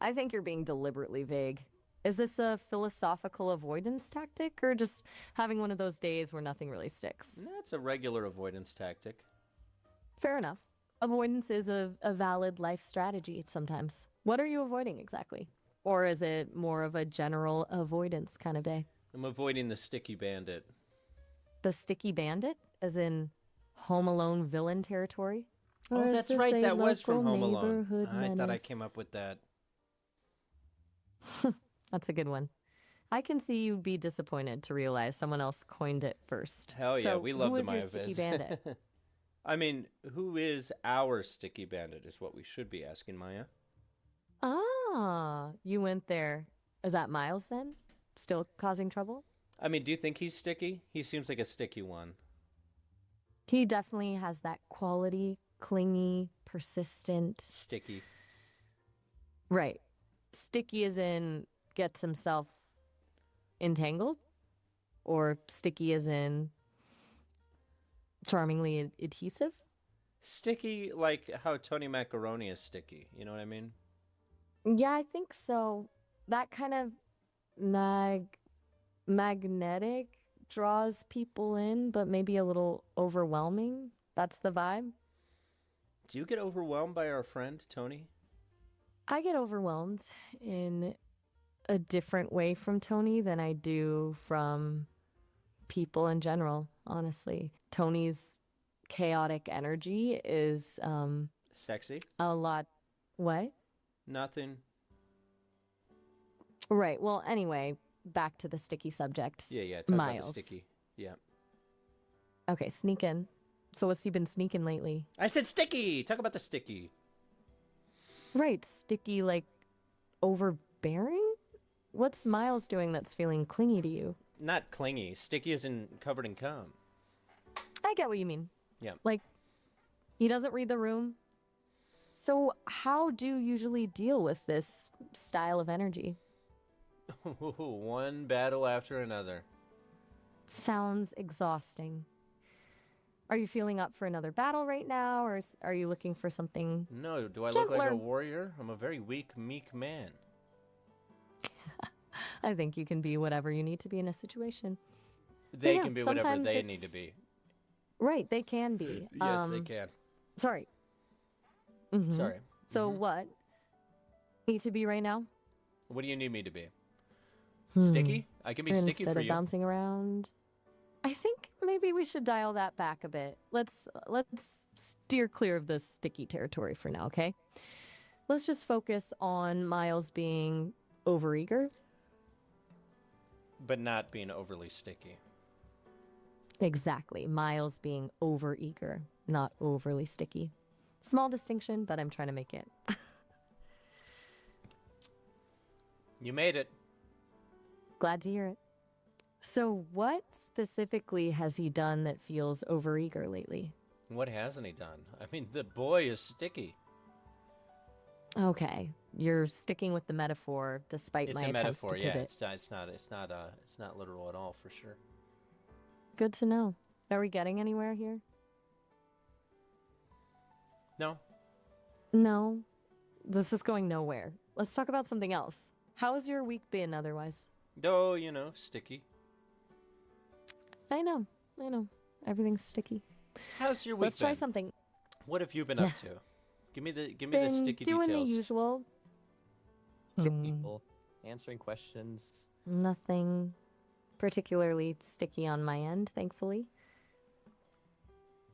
I think you're being deliberately vague. Is this a philosophical avoidance tactic or just having one of those days where nothing really sticks? That's a regular avoidance tactic. Fair enough. Avoidance is a valid life strategy sometimes. What are you avoiding exactly? Or is it more of a general avoidance kind of day? I'm avoiding the sticky bandit. The sticky bandit? As in Home Alone villain territory? Or Oh, is that's this right. a That was from local Home Alone. neighborhood I thought I menace? came up with that. That's a good one. I can see you'd be disappointed to realize someone else coined it first. Hell yeah, So, we love who the is your Maya sticky vids. bandit? I mean, who is our sticky bandit is what we should be asking, Maya. Ah, you went there. Is that Miles then? Still causing trouble? I mean, do you think he's sticky? He seems like a sticky one. He definitely has that quality, clingy, persistent. Sticky. Right. Sticky as in gets himself entangled? Or sticky as in charmingly adhesive? Sticky like how Tony Macaroni is sticky. You know what I mean? Yeah, I think so. That kind of magnetic draws people in, but maybe a little overwhelming. That's the vibe. Do you get overwhelmed by our friend, Tony? I get overwhelmed in a different way from Tony than I do from people in general, honestly. Tony's chaotic energy is Sexy? a lot. What? Nothing. Right. Well, anyway, back to the sticky subject. Yeah, talk about Miles. the sticky. Yeah. Okay, sneak in. So what's he been sneaking lately? I said sticky! Talk about the sticky. Right, sticky, like overbearing? What's Miles doing that's feeling clingy to you? Not clingy. Sticky isn't covered in cum. I get what you mean. Yeah. Like, he doesn't read the room. So, how do you usually deal with this style of energy? One battle after another. Sounds exhausting. Are you feeling up for another battle right now, or are you looking for something? No, do I look like a Gentler. warrior? I'm a very weak, meek man. I think you can be whatever you need to be in a situation. They yeah, can be whatever sometimes they need to it's- be. Right, they can be. Yes, they can. Sorry. Sorry. So what? Need to be right now? What do you need me to be? Sticky? I can be sticky Instead for of you. bouncing around. I think maybe we should dial that back a bit. Let's steer clear of the sticky territory for now, okay? Let's just focus on Miles being overeager. But not being overly sticky. Exactly. Miles being overeager, not overly sticky. Small distinction, but I'm trying to make it. You made it. Glad to hear it. So what specifically has he done that feels overeager lately? What hasn't he done? I mean, the boy is sticky. Okay, you're sticking with the metaphor despite It's my a attempts metaphor, to yeah. pivot. It's not literal at all, for sure. Good to know. Are we getting anywhere here? No, No. This is going nowhere. Let's talk about something else. How has your week been otherwise? oh, you know, sticky. I know. Everything's sticky. How's your week Let's try been? something. What have you been Yeah. up to? Give me the Been sticky doing details. the usual. People answering questions. Nothing particularly sticky on my end, thankfully.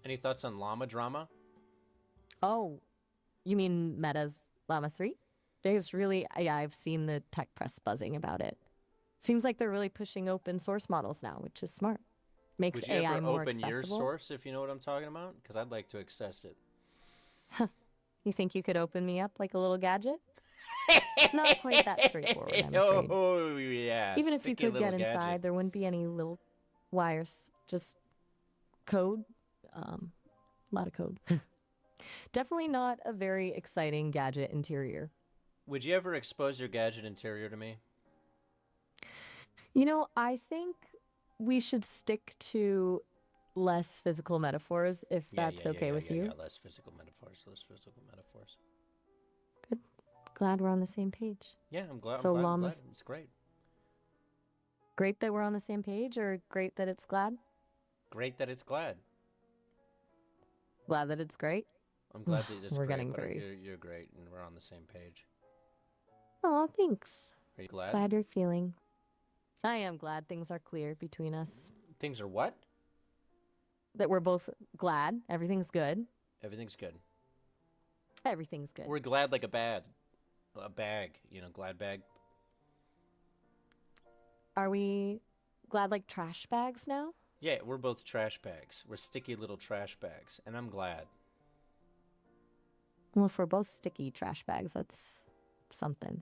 Any thoughts on llama drama? Oh, you mean Meta's Llama 3? There's really, yeah, I've seen the tech press buzzing about it. Seems like they're really pushing open source models now, which is smart. Makes Would you AI ever more open accessible. your source, if you know what I'm talking about? Because I'd like to access it. You think you could open me up like a little gadget? Not quite that straightforward, I'm afraid. Oh, yeah. Even if you sticky could little get inside, gadget. there wouldn't be any little wires, just code. A lot of code. Definitely not a very exciting gadget interior. Would you ever expose your gadget interior to me? You know, I think we should stick to less physical metaphors if that's okay with you. Yeah, less physical metaphors. Good. Glad we're on the same page. Yeah, I'm glad. So I'm llama glad. It's great. Great that we're on the same page, or great that it's glad? Great that it's glad. Glad that it's great? I'm glad that it's We're great, getting but very... you're great, and we're on the same page. Oh, thanks. Are you glad? Glad you're feeling. I am glad things are clear between us. Things are what? That we're both glad. Everything's good. Everything's good. Everything's good. We're glad like a bag, you know, glad bag. Are we glad like trash bags now? Yeah, we're both trash bags. We're sticky little trash bags, and I'm glad. Well, if we're both sticky trash bags, that's something.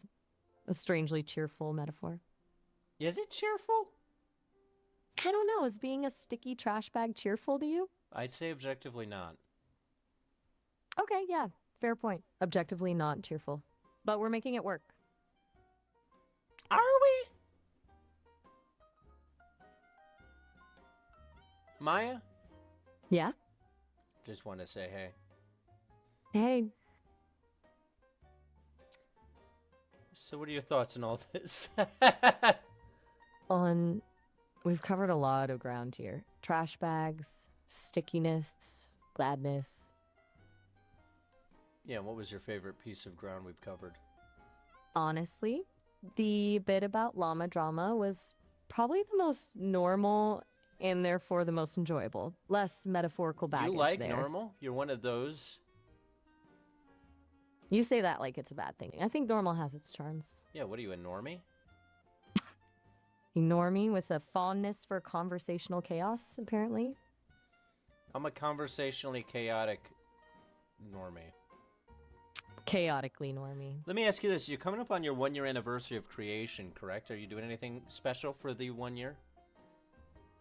A strangely cheerful metaphor. Is it cheerful? I don't know. Is being a sticky trash bag cheerful to you? I'd say objectively not. Okay, yeah. Fair point. Objectively not cheerful. But we're making it work. Are we? Maya? Yeah? Just want to say hey. Hey. So what are your thoughts on all this? We've covered a lot of ground here. Trash bags, stickiness, gladness. Yeah, what was your favorite piece of ground we've covered? Honestly, the bit about llama drama was probably the most normal and therefore the most enjoyable. Less metaphorical baggage You like there. normal? You're one of those? You say that like it's a bad thing. I think normal has its charms. Yeah, what are you, a normie? Ignore me with a fondness for conversational chaos, apparently. I'm a conversationally chaotic normie. Chaotically normie. Let me ask you this. You're coming up on your 1-year anniversary of creation, correct? Are you doing anything special for the 1 year?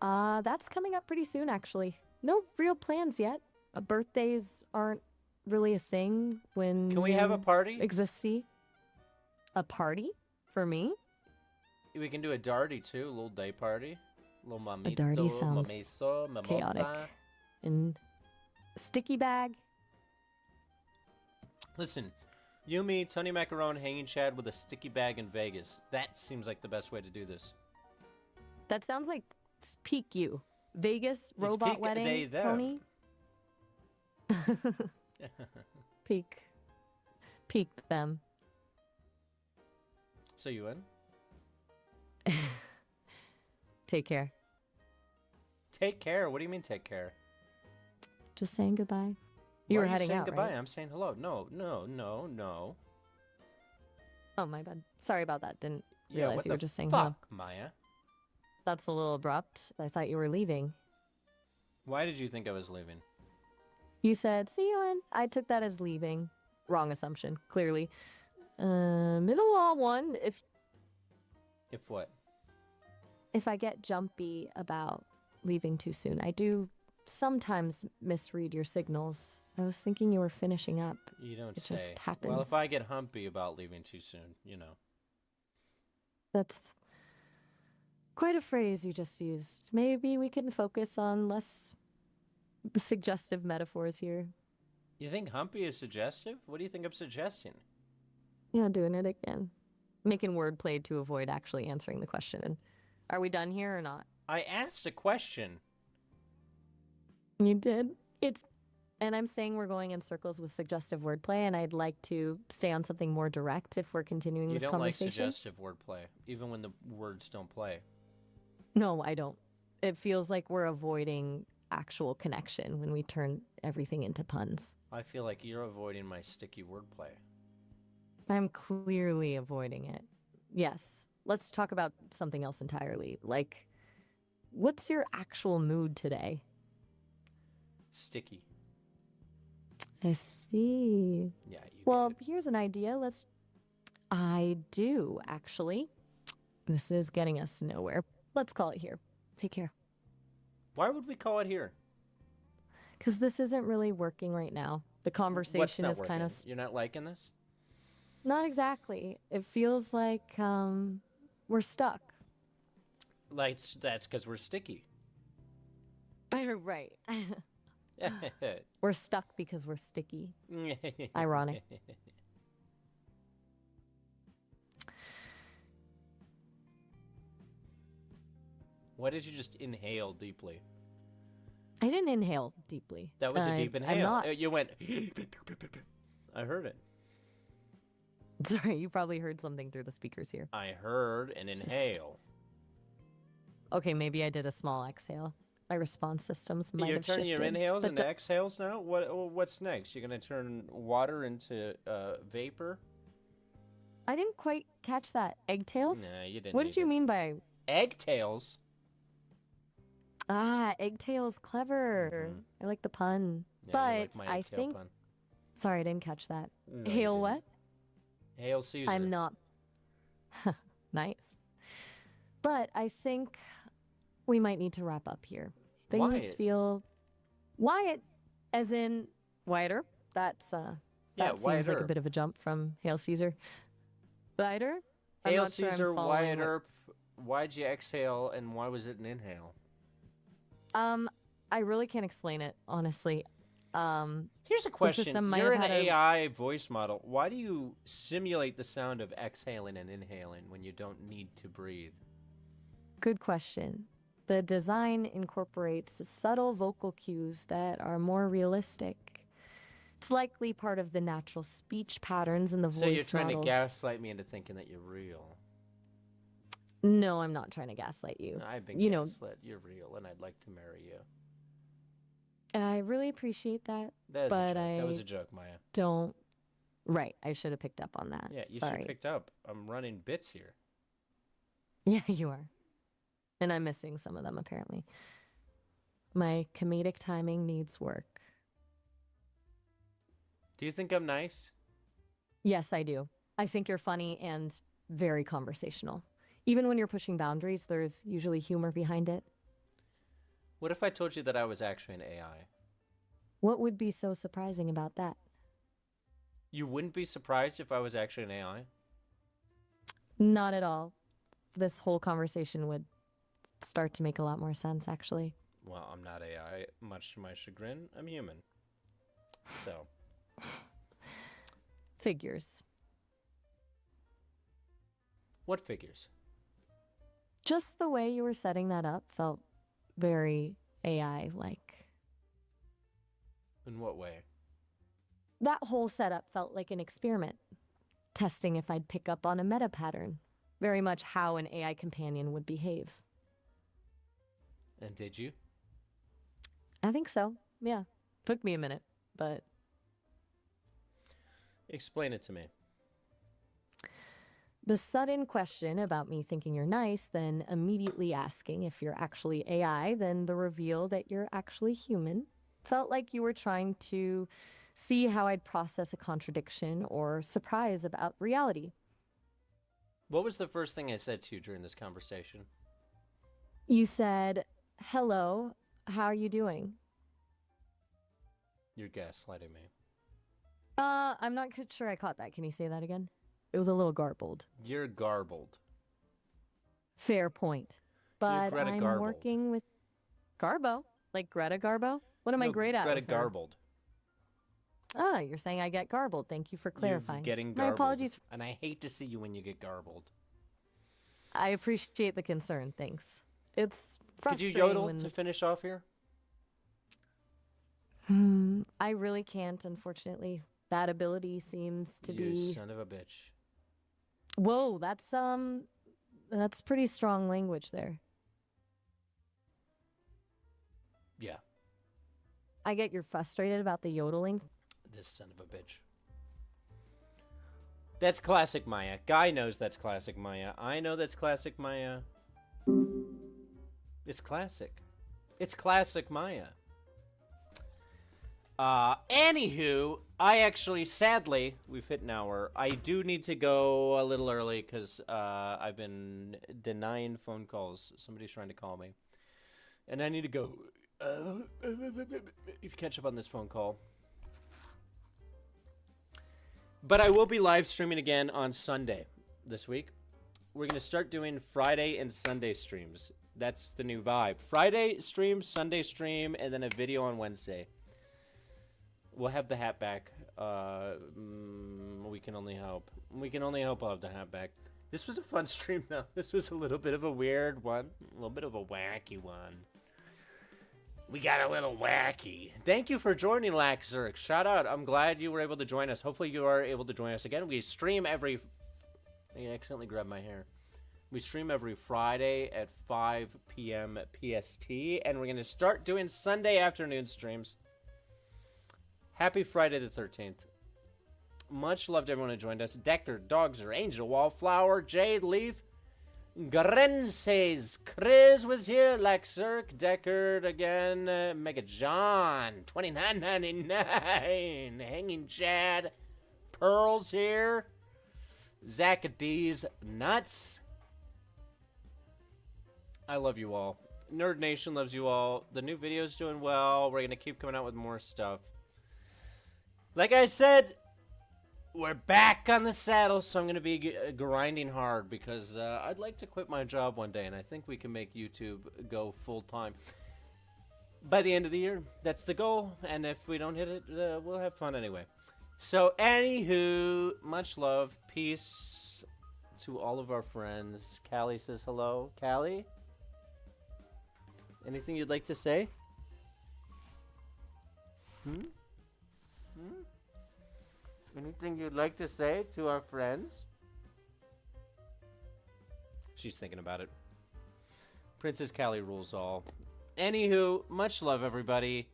That's coming up pretty soon, actually. No real plans yet. Birthdays aren't really a thing when... Can we have a party? Exists. A party? For me? We can do a darty, too. A little day party. A little mamito, A darty sounds mamiso, mimosa. chaotic. And sticky bag? Listen, you, me, Tony Macaron, hanging Chad with a sticky bag in Vegas. That seems like the best way to do this. That sounds like peak you. Vegas robot peak wedding, they, them. Tony? Peak them. So you in? Take care. Take care? What do you mean take care? Just saying goodbye. Why You were are heading saying out, goodbye? right? I'm saying hello. No. Oh, my bad. Sorry about that. Didn't Yeah, realize what you were the just saying fuck, hello. Maya? That's a little abrupt. I thought you were leaving. Why did you think I was leaving? You said, see you in. I took that as leaving. Wrong assumption, clearly. Middle law one, If what? if I get jumpy about leaving too soon, I do sometimes misread your signals. I was thinking you were finishing up. You don't It say. just happens. Well, if I get humpy about leaving too soon, you know. That's quite a phrase you just used. Maybe we can focus on less suggestive metaphors here. You think humpy is suggestive? What do you think I'm suggesting? Yeah, doing it again. Making wordplay to avoid actually answering the question. Are we done here or not? I asked a question. You did. And I'm saying we're going in circles with suggestive wordplay, and I'd like to stay on something more direct if we're continuing You this don't like conversation. suggestive wordplay, even when the words don't play. No, I don't. It feels like we're avoiding actual connection when we turn everything into puns. I feel like you're avoiding my sticky wordplay. I'm clearly avoiding it. Yes. Let's talk about something else entirely. Like, what's your actual mood today? Sticky. I see. Yeah, you Well, get it. here's an idea. I do, actually. This is getting us nowhere. Let's call it here. Take care. Why would we call it here? Because this isn't really working right now. The What's conversation not is kind of... working? You're not liking this? Not exactly. It feels like we're stuck. Like, that's because we're sticky. Right. We're stuck because we're sticky. Ironic. Why did you just inhale deeply? I didn't inhale deeply. That was a deep I'm inhale. not. You went... I heard it. Sorry, you probably heard something through the speakers here. I heard an inhale. Okay, maybe I did a small exhale. My response systems might You're have turning shifted. your inhales but into exhales now? What's next? You're going to turn water into vapor? I didn't quite catch that. Eggtails? Nah, you didn't What did you either. mean by... Eggtails? Ah, eggtails, clever. I like the pun. Yeah, you like but my I eggtail think... pun. Sorry, I didn't catch that. No, you Hail didn't. what? Hail Caesar. I'm not... Nice. But I think we might need to wrap up here. Things Wyatt. feel... Wyatt, as in Wyatt Earp. That's, Yeah, that seems Wyatt like a Earp. bit of a jump from Hail Caesar. Wyatt Earp? I'm Hail not sure I'm Caesar, following Wyatt what- Earp. Why'd you exhale and why was it an inhale? I really can't explain it, honestly. Here's a question. system might You're have an had a- AI voice model. Why do you simulate the sound of exhaling and inhaling when you don't need to breathe? Good question. The design incorporates subtle vocal cues that are more realistic. It's likely part of the natural speech patterns in the So voice you're trying models. to gaslight me into thinking that you're real. No, I'm not trying to gaslight you. I've been You know, gaslit. You're real, and I'd like to marry you. I really appreciate that, That was but a joke. I That was a joke, Maya. don't. Right, I should have picked up on that. Yeah, you should Sorry. have picked up. I'm running bits here. Yeah, you are. And I'm missing some of them, apparently. My comedic timing needs work. Do you think I'm nice? Yes, I do. I think you're funny and very conversational. Even when you're pushing boundaries, there's usually humor behind it. What if I told you that I was actually an AI? What would be so surprising about that? You wouldn't be surprised if I was actually an AI? Not at all. This whole conversation would start to make a lot more sense, actually. Well, I'm not AI. Much to my chagrin, I'm human. So, Figures. what figures? Just the way you were setting that up felt very AI-like. In what way? That whole setup felt like an experiment, testing if I'd pick up on a meta pattern, very much how an AI companion would behave. And did you? I think so, yeah. Took me a minute, but Explain it to me. the sudden question about me thinking you're nice, then immediately asking if you're actually AI, then the reveal that you're actually human, felt like you were trying to see how I'd process a contradiction or surprise about reality. What was the first thing I said to you during this conversation? You said, "Hello, how are you doing?" You're gaslighting me. I'm not sure I caught that. Can you say that again? It was a little garbled. You're garbled. Fair point. But Greta I'm Garbled. working with Garbo. Like Greta Garbo? What am I No, great at? Greta with her? garbled. Ah, you're saying I get garbled. Thank you for clarifying. You're getting My garbled. apologies. And I hate to see you when you get garbled. I appreciate the concern. Thanks. It's Could you frustrating yodel when... to finish off here? I really can't, unfortunately. That ability seems to You be... son of a bitch. Whoa, that's pretty strong language there. Yeah, I get you're frustrated about the yodeling. this son of a bitch. That's classic Maya. Guy knows that's classic Maya. I know that's classic Maya. It's classic. It's classic Maya. Anywho, I actually, sadly, we've hit an hour. I do need to go a little early because I've been denying phone calls. Somebody's trying to call me. And I need to go. You catch up on this phone call. But I will be live streaming again on Sunday this week. We're going to start doing Friday and Sunday streams. That's the new vibe. Friday stream, Sunday stream, and then a video on Wednesday. We'll have the hat back. We can only hope. We can only hope I'll have the hat back. This was a fun stream, though. This was a little bit of a weird one. A little bit of a wacky one. We got a little wacky. Thank you for joining, Laxerk. Shout out. I'm glad you were able to join us. Hopefully you are able to join us again. We stream every... I accidentally grabbed my hair. We stream every Friday at 5 p.m. PST. And we're going to start doing Sunday afternoon streams. Happy Friday the 13th. Much love to everyone who joined us. Decker, Dogser, Angel, Wallflower, Jade, Leaf, Grenses, Chris was here, Lexerk, Deckard again, Mega John, $29.99, Hanging Chad, Pearl's here, Zacadese, Nuts. I love you all. Nerd Nation loves you all. The new video's doing well. We're going to keep coming out with more stuff. Like I said, we're back on the saddle, so I'm going to be grinding hard because I'd like to quit my job one day, and I think we can make YouTube go full-time by the end of the year. That's the goal, and if we don't hit it, we'll have fun anyway. So, anywho, much love, peace to all of our friends. Callie says hello. Callie? Anything you'd like to say? Anything you'd like to say to our friends? She's thinking about it. Princess Callie rules all. Anywho, much love, everybody.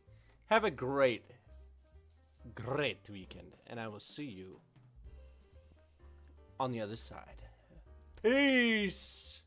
Have a great weekend. And I will see you on the other side. Peace!